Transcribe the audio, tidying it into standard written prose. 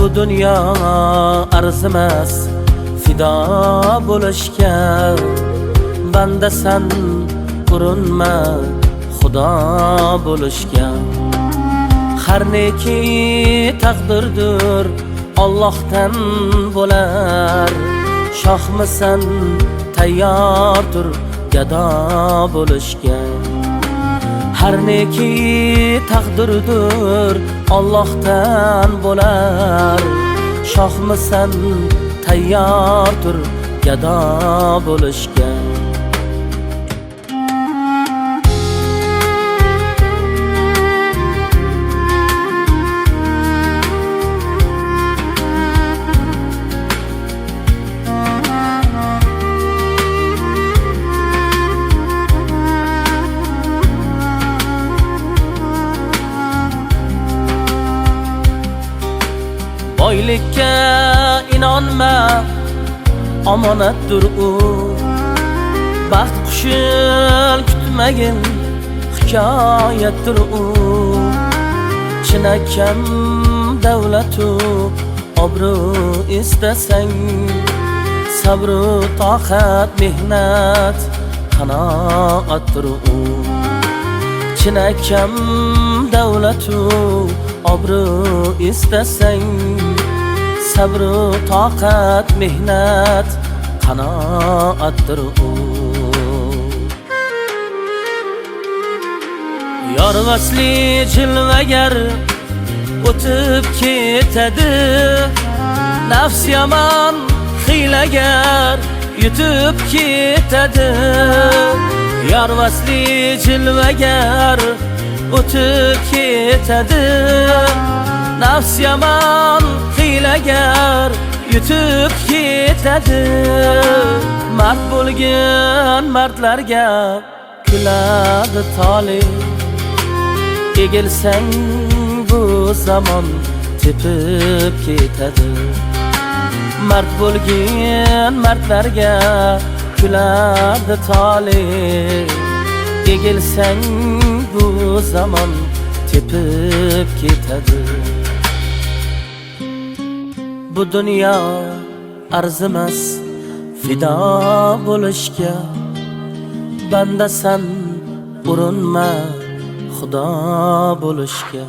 Bu dünya arzimas fido bo'lishga, banda sen urinma xudo bo'lishga. Har neki taqdirdir Allohdan bo'lar, shohmisan tayyordir gado bo'lishga. Har neki taqdirdir Allohdan bo'lar, shohmisan tayyordir gado bo'lishga. Boylikka inonma, omonatdir u. Baxt qushil kutmagin, hikoyatdir u. Chinakam davlatu obro' istasang, sabru toqat mehnat qanoatdir u. Chinakam davlatu obro' istasang, sabru toqat mehnat qanoatdir u. Yor vasli jilvagar o'tib ketadi, nafs yomon hiylagar yutib ketadi. Yor vasli jilvagar o'tib ketadi, nafs yomon hiylagar yutib ketadi. Mard bo'lgan mardlarga kuladi talib, egilsang bu zamon tepib ketadi. Mard bo'lgan mardlarga kuladi talib, egilsang bu zaman tepib ketadi. Bu dünya arzimas fido bo'lishga, banda sen urinma xudo bo'lishga.